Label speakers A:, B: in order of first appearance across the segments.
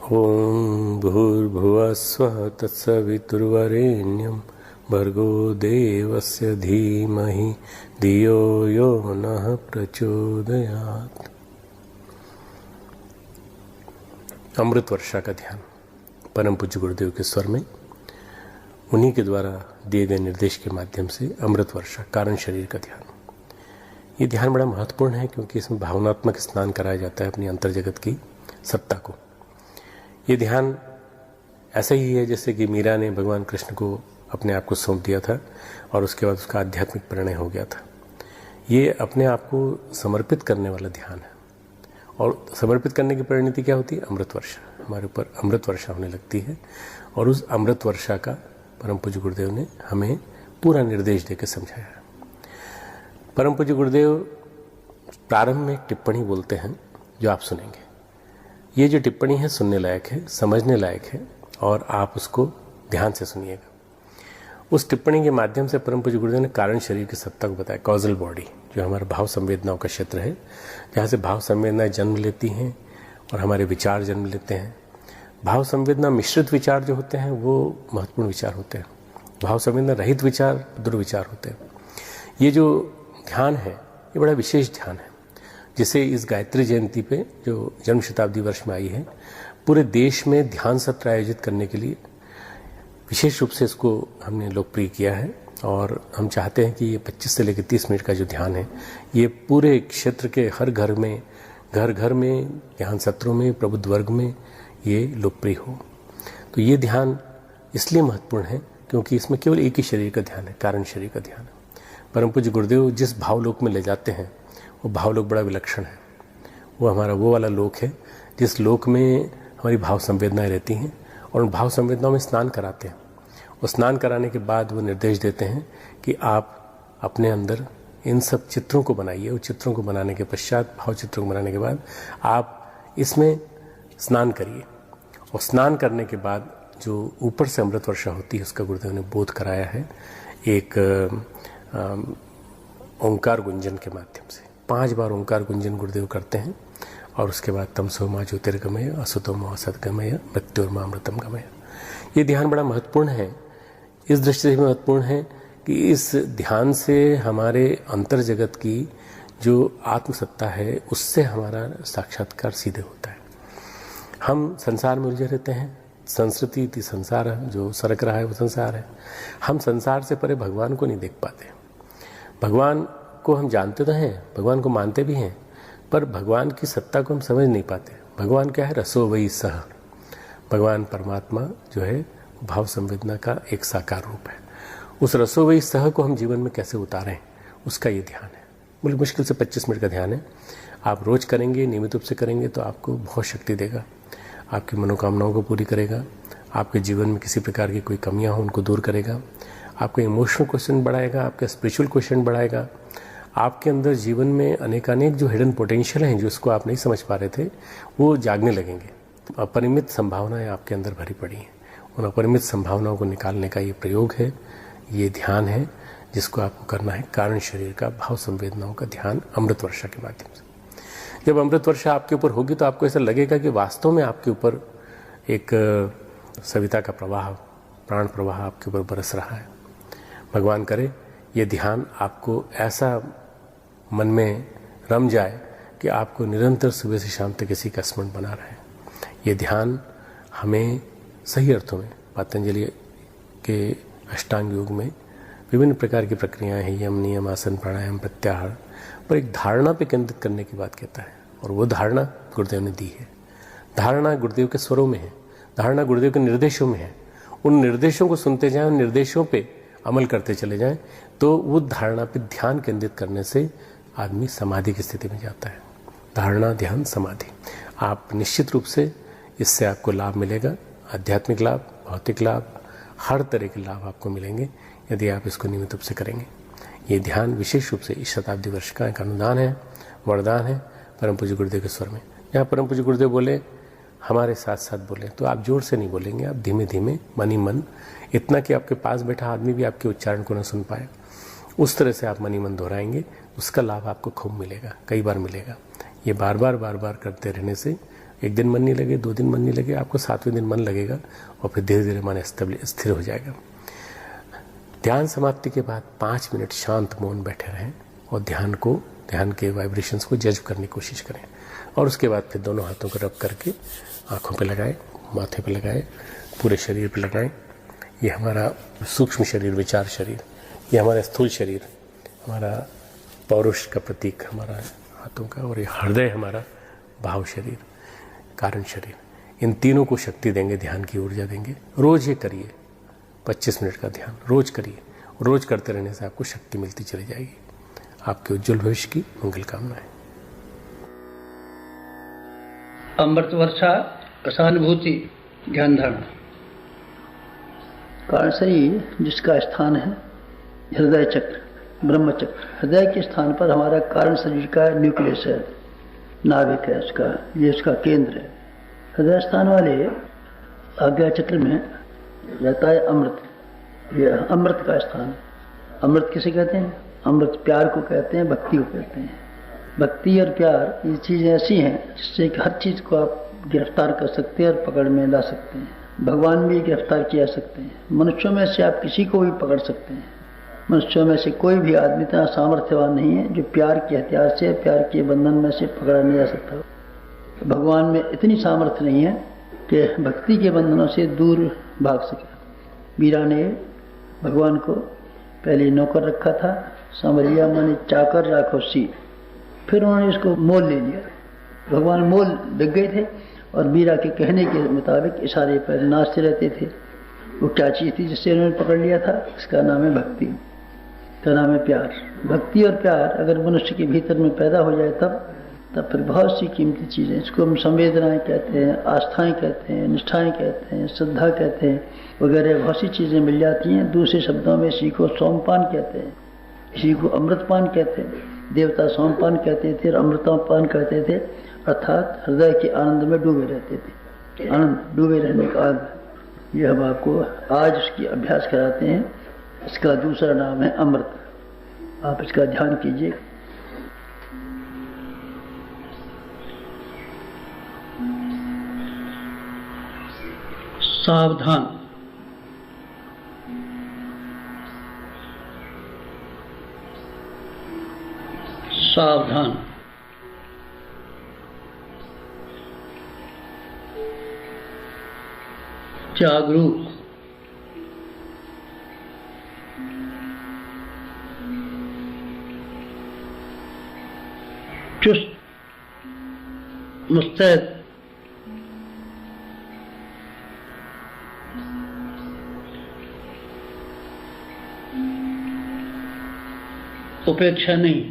A: ओम भूर्भुवः स्वः तत्सवितुर्वरेण्यं भर्गो देवस्य धीमहि धियो यो नः प्रचोदयात्। अमृत वर्षा का ध्यान परम पूज्य गुरुदेव के स्वर में उन्हीं के द्वारा दिए गए निर्देश के माध्यम से अमृत वर्षा कारण शरीर का ध्यान। ये ध्यान बड़ा महत्वपूर्ण है क्योंकि इसमें भावनात्मक स्नान कराया जाता है अपनी अंतर जगत की सत्ता को। ये ध्यान ऐसा ही है जैसे कि मीरा ने भगवान कृष्ण को अपने आप को सौंप दिया था और उसके बाद उसका आध्यात्मिक परिणय हो गया था। ये अपने आप को समर्पित करने वाला ध्यान है और समर्पित करने की परिणति क्या होती है? अमृत वर्षा। हमारे ऊपर अमृत वर्षा होने लगती है और उस अमृत वर्षा का परम पूज्य गुरुदेव ने हमें पूरा निर्देश देकर समझाया है। परम पूज्य गुरुदेव प्रारंभ में एक टिप्पणी बोलते हैं जो आप सुनेंगे। ये जो टिप्पणी है सुनने लायक है, समझने लायक है और आप उसको ध्यान से सुनिएगा। उस टिप्पणी के माध्यम से परम पूज्य गुरुदेव ने कारण शरीर की सत्ता को बताया। कॉजल बॉडी जो हमारा भाव संवेदनाओं का क्षेत्र है, जहाँ से भाव संवेदनाएं जन्म लेती हैं और हमारे विचार जन्म लेते हैं। भाव संवेदना मिश्रित विचार जो होते हैं वो महत्वपूर्ण विचार होते हैं। भाव संवेदना रहित विचार दुर्विचार होते हैं। ये जो ध्यान है ये बड़ा विशेष ध्यान है जिसे इस गायत्री जयंती पे जो जन्म शताब्दी वर्ष में आई है, पूरे देश में ध्यान सत्र आयोजित करने के लिए विशेष रूप से इसको हमने लोकप्रिय किया है। और हम चाहते हैं कि ये 25 से लेकर 30 मिनट का जो ध्यान है ये पूरे क्षेत्र के हर घर में, घर घर में, ध्यान सत्रों में, प्रबुद्ध वर्ग में ये लोकप्रिय हो। तो ये ध्यान इसलिए महत्वपूर्ण है क्योंकि इसमें केवल एक ही शरीर का ध्यान है, कारण शरीर का ध्यान है। परम पूज्य गुरुदेव जिस भावलोक में ले जाते हैं वो भावलोक बड़ा विलक्षण है। वो हमारा वो वाला लोक है जिस लोक में हमारी भाव संवेदनाएं रहती हैं और उन भाव संवेदनाओं में स्नान कराते हैं। और स्नान कराने के बाद वो निर्देश देते हैं कि आप अपने अंदर इन सब चित्रों को बनाइए। उन चित्रों को बनाने के पश्चात, भाव चित्रों को बनाने के बाद आप इसमें स्नान करिए। और स्नान करने के बाद जो ऊपर से अमृत वर्षा होती है उसका गुरुदेव ने बोध कराया है एक ओंकार गुंजन के माध्यम से। 5 बार ओंकार गुंजन गुरुदेव करते हैं और उसके बाद तमसो मा ज्योतिर्गमय असतो मा सद्गमय मृत्योर्मा अमृतम गमय। ये ध्यान बड़ा महत्वपूर्ण है। इस दृष्टि से महत्वपूर्ण है कि इस ध्यान से हमारे अंतर जगत की जो आत्मसत्ता है उससे हमारा साक्षात्कार सीधे होता है। हम संसार में उलझे रहते हैं। संस्कृति इति संसार जो सरक रहा है वो संसार है। हम संसार से परे भगवान को नहीं देख पाते। भगवान को हम जानते तो हैं, भगवान को मानते भी हैं, पर भगवान की सत्ता को हम समझ नहीं पाते। भगवान क्या है? रसो वही सह। भगवान परमात्मा जो है भाव संवेदना का एक साकार रूप है। उस रसो वही सह को हम जीवन में कैसे उतारें उसका ये ध्यान है। बड़ी मुश्किल से 25 मिनट का ध्यान है। आप रोज करेंगे, नियमित रूप से करेंगे तो आपको बहुत शक्ति देगा, आपकी मनोकामनाओं को पूरी करेगा, आपके जीवन में किसी प्रकार की कोई कमियां हो उनको दूर करेगा, आपका इमोशनल क्वेश्चन बढ़ाएगा, आपका स्पिरिचुअल क्वेश्चन बढ़ाएगा। आपके अंदर जीवन में अनेकानेक जो हिडन पोटेंशियल हैं जिसको आप नहीं समझ पा रहे थे वो जागने लगेंगे। अपरिमित संभावनाएं आपके अंदर भरी पड़ी हैं। उन अपरिमित संभावनाओं को निकालने का ये प्रयोग है, ये ध्यान है जिसको आपको करना है कारण शरीर का भाव संवेदनाओं का ध्यान अमृत वर्षा के माध्यम से। जब अमृत वर्षा आपके ऊपर होगी तो आपको ऐसा लगेगा कि वास्तव में आपके ऊपर एक सविता का प्रवाह, प्राण प्रवाह आपके ऊपर बरस रहा है। भगवान करे ये ध्यान आपको ऐसा मन में रम जाए कि आपको निरंतर सुबह से शाम तक इसी का स्मरण बना रहे। ये ध्यान हमें सही अर्थों में पतंजलि के अष्टांग योग में विभिन्न प्रकार की प्रक्रियाएं हैं, यम, नियम, आसन, प्राणायाम, प्रत्याहार, पर एक धारणा पे केंद्रित करने की बात कहता है और वो धारणा गुरुदेव ने दी है। धारणा गुरुदेव के स्वरों में है, धारणा गुरुदेव के निर्देशों में है। उन निर्देशों को सुनते जाएं, उन निर्देशों पे अमल करते चले जाएं तो वो धारणा पे ध्यान केंद्रित करने से आदमी समाधि की स्थिति में जाता है। धारणा, ध्यान, समाधि। आप निश्चित रूप से इससे आपको लाभ मिलेगा। आध्यात्मिक लाभ, भौतिक लाभ, हर तरह के लाभ आपको मिलेंगे यदि आप इसको नियमित रूप से करेंगे। ये ध्यान विशेष रूप से इस शताब्दी वर्ष का एक अनुदान है, वरदान है परम पूज्य गुरुदेव के स्वर में। यहाँ परम पूज्य गुरुदेव बोले हमारे साथ साथ बोले तो आप जोर से नहीं बोलेंगे, आप धीमे धीमे मन ही मन, इतना कि आपके पास बैठा आदमी भी आपके उच्चारण को न सुन पाए, उस तरह से आप मन ही मन दोहराएंगे। उसका लाभ आपको खूब मिलेगा, कई बार मिलेगा। ये बार बार करते रहने से एक दिन मन नहीं लगे, 2 दिन मन नहीं लगे, आपको 7वें दिन मन लगेगा और फिर धीरे धीरे मन स्थिर हो जाएगा। ध्यान समाप्ति के बाद 5 मिनट शांत मौन बैठे रहें और ध्यान के वाइब्रेशंस को जज्ब करने की कोशिश करें। और उसके बाद फिर दोनों हाथों को रब करके आंखों पे लगाएं, माथे पे लगाएं, पूरे शरीर पे लगाएं। ये हमारा सूक्ष्म शरीर, विचार शरीर, ये हमारा स्थूल शरीर, हमारा पौरुष का प्रतीक हमारा हाथों का, और ये हृदय हमारा भाव शरीर, कारण शरीर। इन तीनों को शक्ति देंगे, ध्यान की ऊर्जा देंगे। रोज ये करिए, 25 मिनट का ध्यान रोज करिए। रोज करते रहने से आपको शक्ति मिलती चली जाएगी। आपके उज्जवल भविष्य की मंगल कामनाएं।
B: अमृत वर्षा रसानुभूति ध्यान धारणा। कारण शरीर जिसका स्थान है हृदय चक्र, ब्रह्म चक्र। हृदय के स्थान पर हमारा कारण शरीर का न्यूक्लियस है, नाभिक है उसका, ये उसका केंद्र है। हृदय स्थान वाले आज्ञा चक्र में रहता है अमृत। ये अमृत का स्थान। अमृत किसे कहते हैं? अमृत प्यार को कहते हैं, भक्ति को कहते हैं। भक्ति और प्यार ये चीज़ें ऐसी हैं जिससे कि हर चीज़ को आप गिरफ्तार कर सकते हैं और पकड़ में ला सकते हैं। भगवान भी गिरफ्तार किया सकते हैं। मनुष्यों में से आप किसी को भी पकड़ सकते हैं। मनुष्यों में से कोई भी आदमी इतना सामर्थ्यवान नहीं है जो प्यार के हथियार से, प्यार के बंधन में से पकड़ा नहीं जा सकता। भगवान में इतनी सामर्थ्य नहीं है कि भक्ति के बंधनों से दूर भाग सके। मीरा ने भगवान को पहले नौकर रखा था, सांवरिया माने चाकर राखो सी, फिर उन्होंने इसको मोल ले लिया। भगवान मोल बिक गए थे और मीरा के कहने के मुताबिक इशारे पर नाचते रहते थे। वो क्या चीज़ थी जिससे उन्होंने पकड़ लिया था? इसका नाम है भक्ति, इसका नाम है प्यार। भक्ति और प्यार अगर मनुष्य के भीतर में पैदा हो जाए तब फिर बहुत सी कीमती चीज़ें, इसको हम संवेदनाएं कहते हैं, आस्थाएं कहते हैं, निष्ठाएं कहते हैं, श्रद्धा कहते हैं, वगैरह बहुत सी चीज़ें मिल जाती हैं। दूसरे शब्दों में इसी को सोमपान कहते हैं, इसी को अमृतपान कहते हैं। देवता सोमपान कहते थे और अमृतपान कहते थे, अर्थात हृदय के आनंद में डूबे रहते थे। आनंद, डूबे रहने का आनंद, ये हम आपको आज उसकी अभ्यास कराते हैं। इसका दूसरा नाम है अमृत। आप इसका ध्यान कीजिए। सावधान। सावधान। जागरूक। चुस्त, मुस्तैद। उपेक्षा नहीं,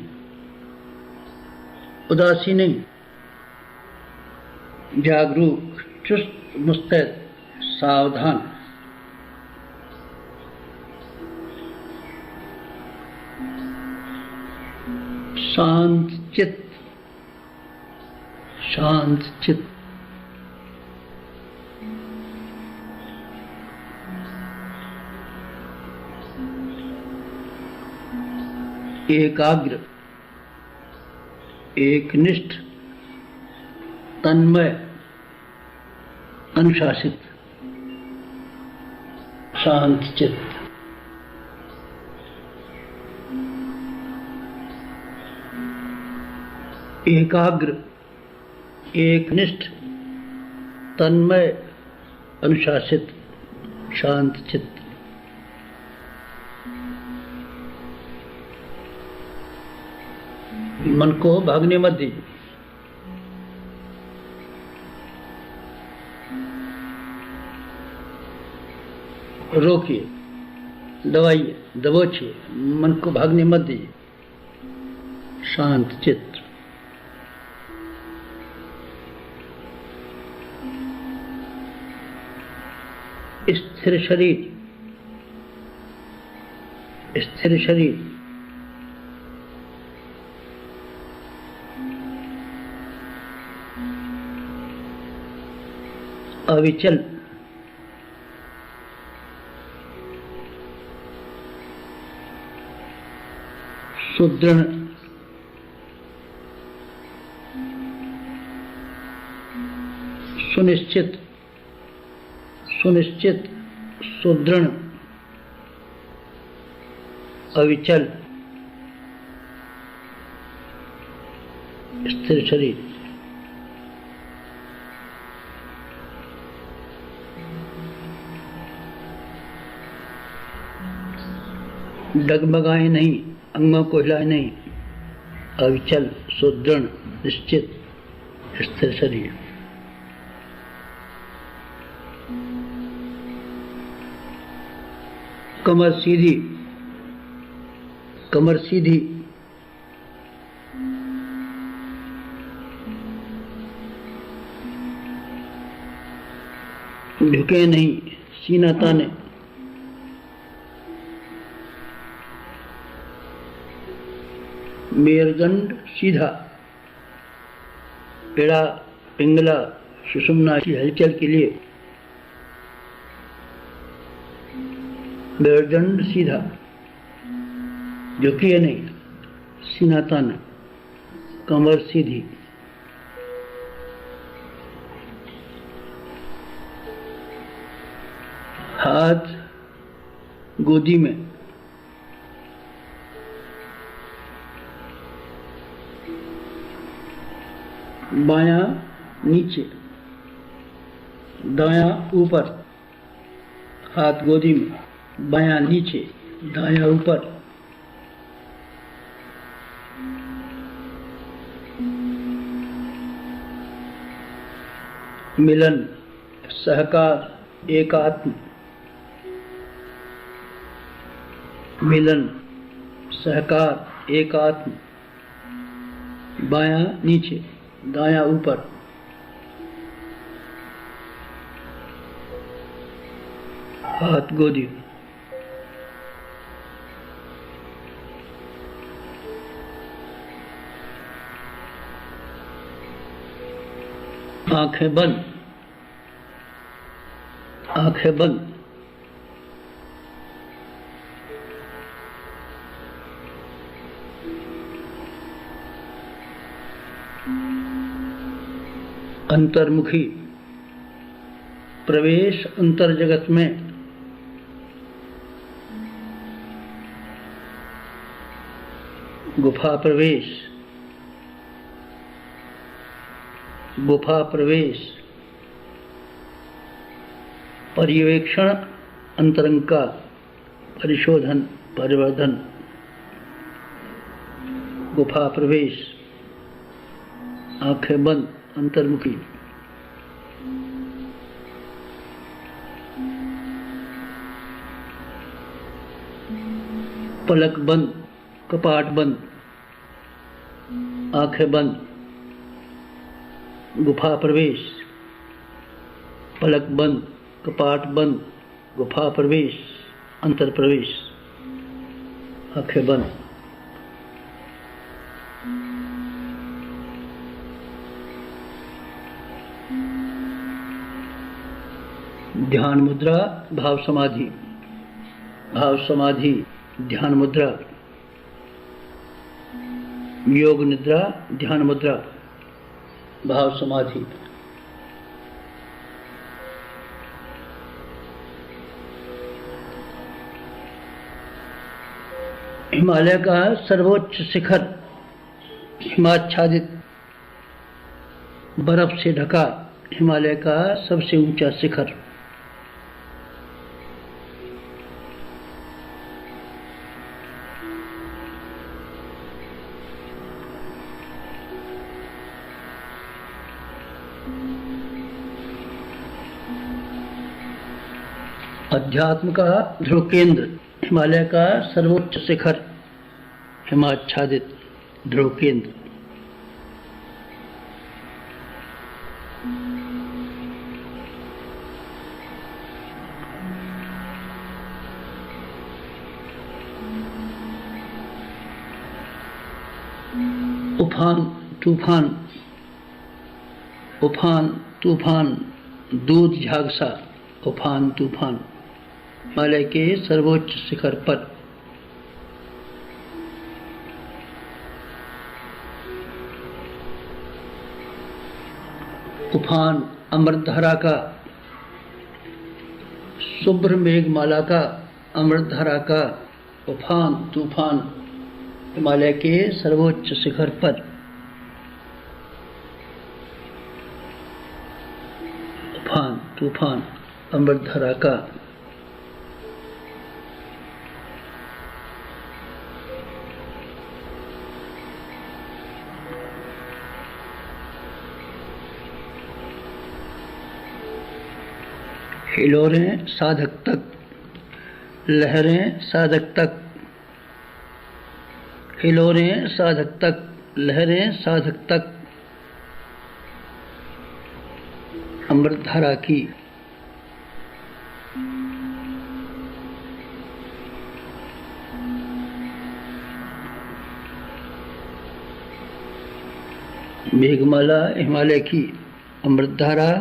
B: उदासी नहीं, जागरूक, चुस्त, मुस्तैद, सावधान। शांत चित्त, शांत चित्त। एकाग्र, एकनिष्ठ, तन्मय, अनुशासित, शांत चित्त। एकाग्र, एकनिष्ठ, तन्मय, अनुशासित, शांत चित्त। मन को भागने मत दीजिए। रोकिए, दबाइए, दबोचिए, मन को भागने मत दीजिए। शांत चित्त। स्थिर शरीर, स्थिर शरीर। अविचल, सुदृढ़, सुनिश्चित, सुनिश्चित, सुदृढ़, अविचल, स्थिर शरीर। डगमगाए नहीं, अंगों को हिलाए नहीं, अविचल, सुदृढ़, निश्चित, स्थिर शरीर। कमर सीधी, कमर सीधी, झुके नहीं, सीना ताने, मेरुदंड सीधा, पेड़ा, पिंगला, सुषुम्ना की हलचल के लिए मेरुदंड सीधा, झुकिए नहीं, सीना ताना, कमर सीधी। हाथ गोदी में, बायां नीचे, दायां ऊपर। हाथ गोदी में, बायां नीचे, दायां ऊपर। मिलन, सहकार, एकात्म। मिलन, सहकार, एकात्म। बायां नीचे, दायां ऊपर। हाथ गोदी, आंखें बंद, आंखें बंद। अंतर्मुखी, प्रवेश अंतर जगत में। गुफा प्रवेश, गुफा प्रवेश। पर्यवेक्षण अंतरंग का, परिशोधन, परिवर्धन। गुफा प्रवेश, आंखें बंद, अंतर्मुखी। पलक बंद, कपाट बंद, आंखें बंद। गुफा प्रवेश, पलक बंद, कपाट बंद, गुफा प्रवेश, अंतर प्रवेश, आंखें बंद। ध्यान मुद्रा, भाव समाधि। भाव समाधि, ध्यान मुद्रा। योग निद्रा, ध्यान मुद्रा, भाव समाधि। हिमालय का सर्वोच्च शिखर, हिमाच्छादित बर्फ से ढका हिमालय का सबसे ऊंचा शिखर। अध्यात्म का ध्रुव केंद्र, हिमालय का सर्वोच्च शिखर, हिमाच्छादित ध्रुव केंद्र। उफान, तूफान, उफान, तूफान, दूध झागसा, उफान, तूफान। हिमालय के सर्वोच्च शिखर पर। उफान, अमृतधारा का, शुभ्र मेघमाला का, अमृतधारा का उफान तूफान हिमालय के सर्वोच्च शिखर पर, उफान तूफान अमृतधारा का हिलोरें साधक तक, लहरें साधक तक, हिलोरें साधक तक, लहरें साधक तक अमृतधारा की। मेघमाला हिमालय की, अमृतधारा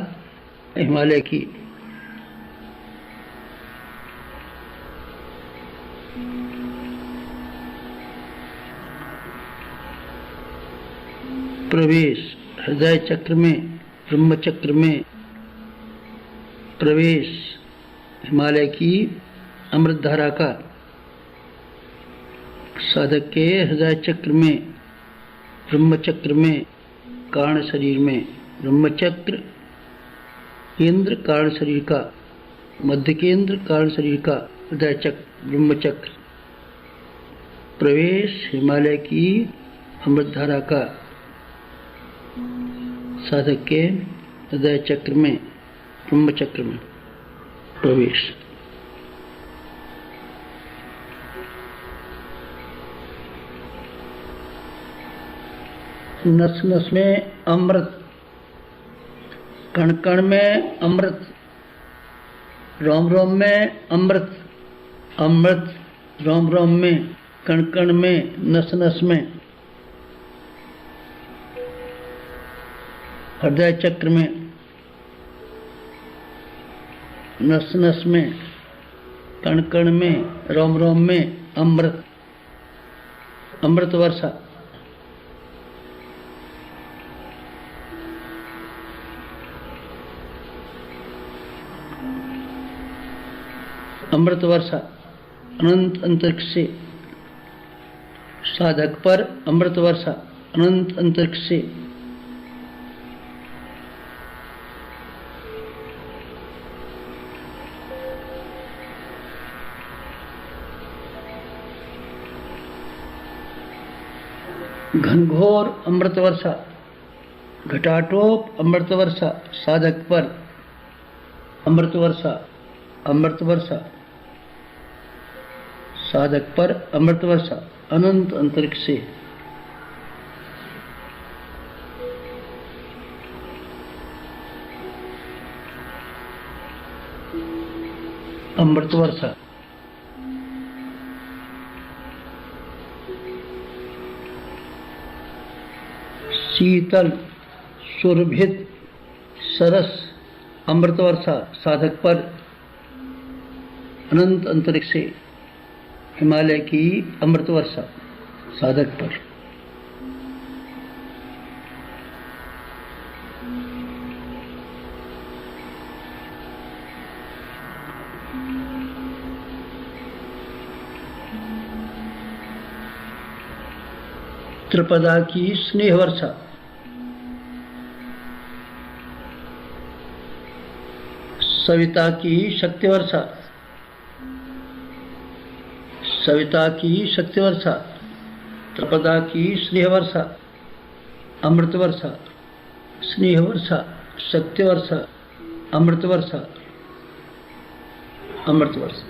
B: हिमालय की। प्रवेश हृदय चक्र में, ब्रह्म चक्र में प्रवेश हिमालय की अमृतधारा का, साधक के हृदय चक्र में, ब्रह्म चक्र में, कारण शरीर में। ब्रह्म चक्र केंद्र कारण शरीर का, मध्य केंद्र कारण शरीर का, हृदय चक्र ब्रह्म चक्र। प्रवेश हिमालय की अमृतधारा का, साधक के हृदय चक्र में, ब्रह्म चक्र में प्रवेश। नस नस में अमृत, कण कण में अमृत, रोम रोम में अमृत, अमृत रोम रोम में, कण कण में, नस नस में। हृदय चक्र में, नस नस में, कण कण में, रोम रोम में अमृत, अमृत वर्षा। अमृत वर्षा अनंत अंतरिक्ष से, साधक पर अमृत वर्षा अनंत अंतरिक्ष से। घनघोर अमृत वर्षा, घटाटोप अमृत वर्षा, साधक पर अमृत वर्षा, अमृत वर्षा, साधक पर अमृत वर्षा अनंत अंतरिक्ष से। अमृत वर्षा शीतल सुरभित सरस अमृत वर्षा, साधक पर अनंत अंतरिक्ष से। हिमालय की अमृत वर्षा साधक पर। त्रिपदा की स्नेह वर्षा, सविता की शक्ति वर्षा, सविता की शक्ति वर्षा, त्रिपदा की स्नेह वर्षा, अमृत वर्षा, स्नेह वर्षा, शक्ति वर्षा, अमृत वर्षा, अमृत वर्षा।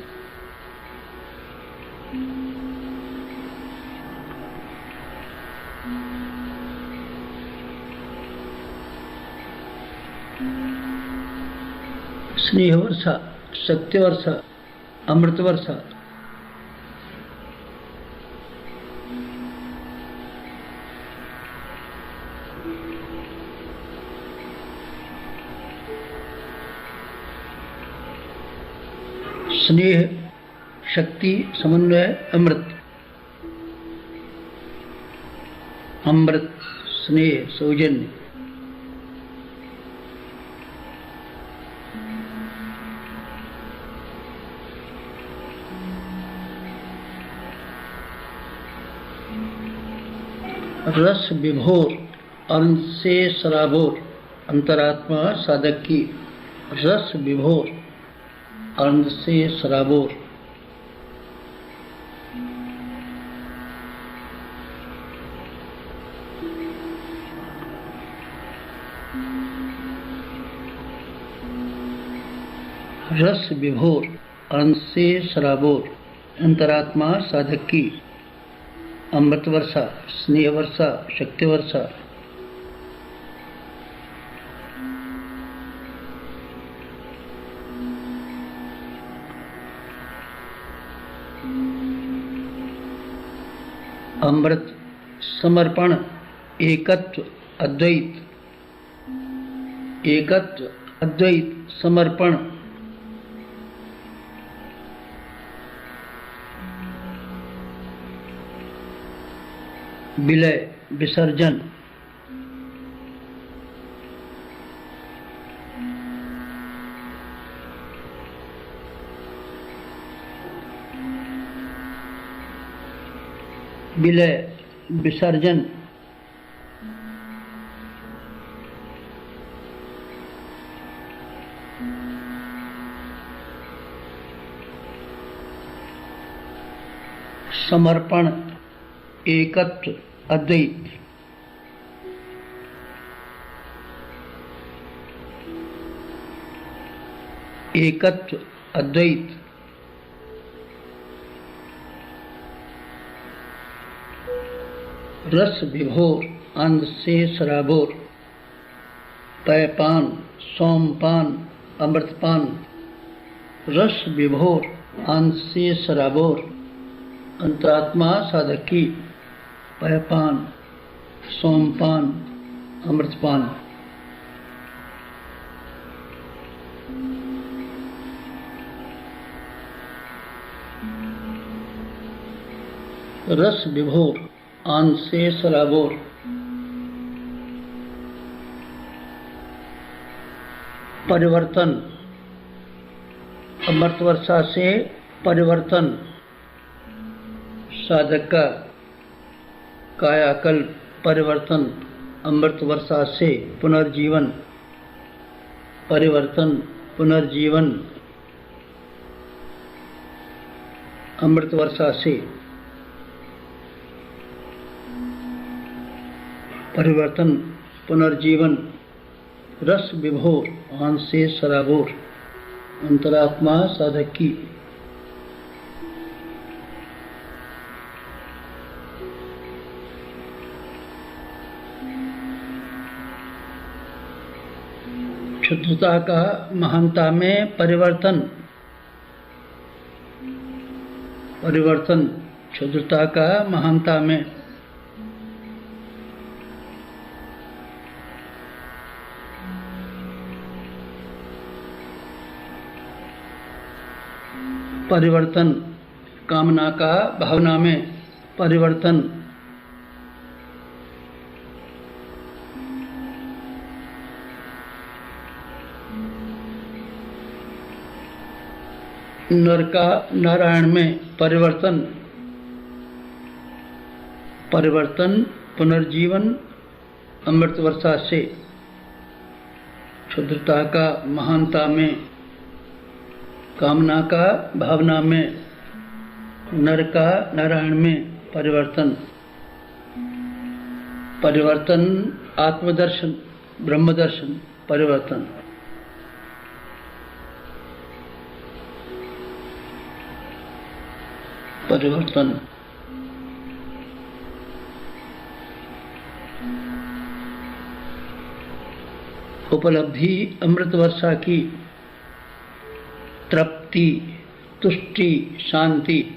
B: स्नेह वर्षा, शक्ति वर्षा, अमृत वर्षा। स्नेह, शक्ति, समन्वय, अमृत। अमृत, स्नेह, सौजन्य। रस विभोर अनंत से सराबोर अंतरात्मा साधक की। रस विभोर अनंत से सराबोर। रस विभोर अनंत से सराबोर अंतरात्मा साधक की। अमृत वर्षा, स्नेह वर्षा, शक्ति वर्षा। अमृत समर्पण, एकत्व अद्वैत, एकत्व अद्वैत समर्पण। विलय विसर्जन। विलय विसर्जन। समर्पण, एकत्व अद्वैत। एकत्व अद्वैत। रस विभोर आनंद से सराबोर। पैपान, सोमपान, अमृतपान। रस विभोर आनंद से सराबोर अंतरात्मा साधक की। पैपान, सोमपान, अमृतपान। रस विभोर आनंद से सराबोर। परिवर्तन, अमृत वर्षा से परिवर्तन। साधक का कायाकल्प परिवर्तन। अमृत वर्षा से पुनर्जीवन। परिवर्तन, पुनर्जीवन। अमृत वर्षा से परिवर्तन, पुनर्जीवन। रस विभोर आनंद से सराबोर अंतरात्मा साधक की। क्षुद्रता का महानता में परिवर्तन। परिवर्तन, क्षुद्रता का महानता में। परिवर्तन, कामना का भावना में परिवर्तन। नर का नारायण में परिवर्तन। परिवर्तन, पुनर्जीवन। अमृत वर्षा से क्षुद्रता का महानता में। कामना का भावना में। नर का नारायण में परिवर्तन। परिवर्तन, आत्मदर्शन, ब्रह्मदर्शन, परिवर्तन। परिवर्तन। उपलब्धि अमृत वर्षा की। तृप्ति, तुष्टि, शांति।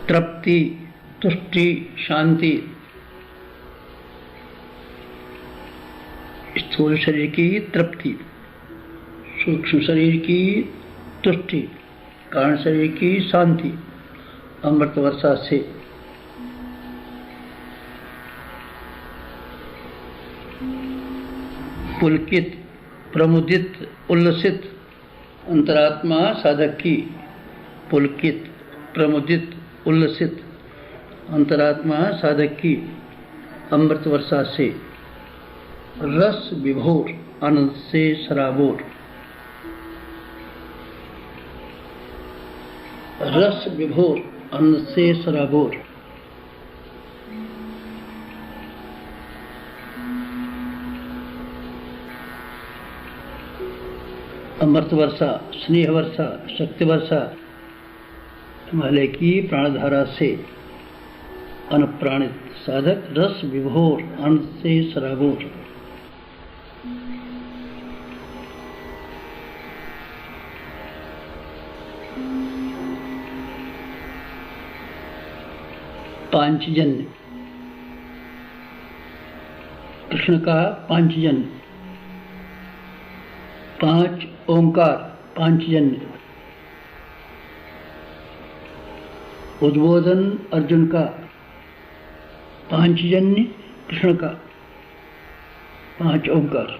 B: तृप्ति, तुष्टि, शांति। स्थूल शरीर की तृप्ति, सूक्ष्म शरीर की तुष्टि, कारण शरीर की शांति। अमृत वर्षा से पुलकित, प्रमुदित, उल्लसित। अंतरात्मा साधक की। पुलकित, प्रमुदित, उल्लसित अंतरात्मा साधक की अमृत वर्षा से रस विभोर आनंद से सराबोर, रस विभोर आनंद से सराबोर। अमृत वर्षा, स्नेह वर्षा, शक्ति वर्षा हिमालय की प्राणधारा से अनुप्राणित साधक रस विभोर आनंद से सराबोर। पांचजन्य, कृष्ण का पांचजन्य, पांच ओंकार पांचजन्य। उद्बोधन अर्जुन का पांचजन्य, कृष्ण का पांच ओंकार।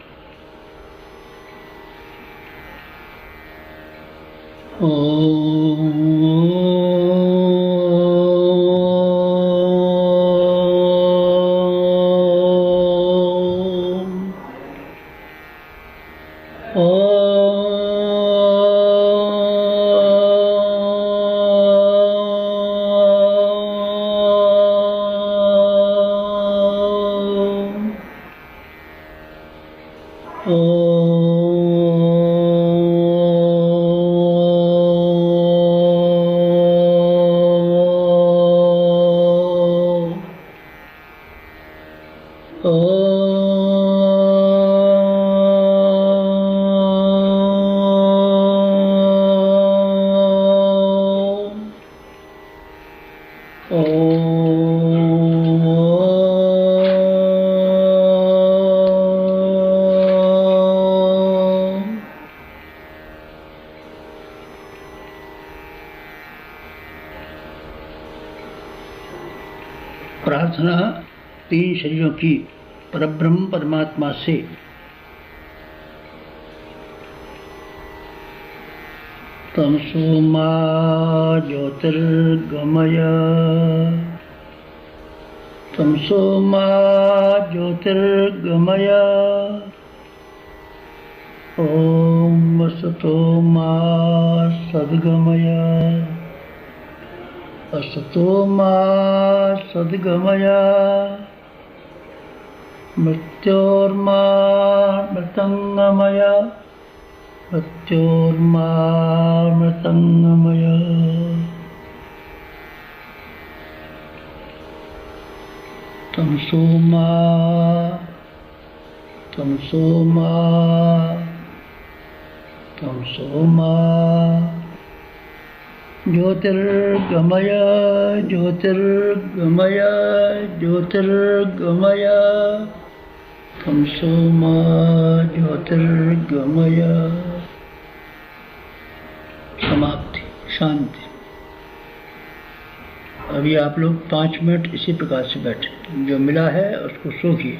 B: प्रार्थना तीन शरीरों की परब्रह्म परमात्मा से तमसो मा ज्योतिर्गमय, तमसो मा ज्योतिर्गमय, ओम असतो मा सद्गमय, असतो मा सद्गमय, मृत्योर्मा मृतंगमय, मृत्योर्मा मृतंगमय। तमसो मा, तमसो मा, तमसो मा, ज्योतिर्गमय, ज्योतिर्गमय, ज्योतिर्गमय, तमसो मा ज्योतिर्गमय। समाप्ति, शांति। अभी आप लोग 5 मिनट इसी प्रकार से बैठे, जो मिला है उसको सोखिए,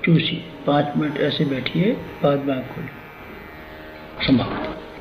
B: चूसिए। 5 मिनट ऐसे बैठिए, बाद में आँख खोलिए। समाप्त।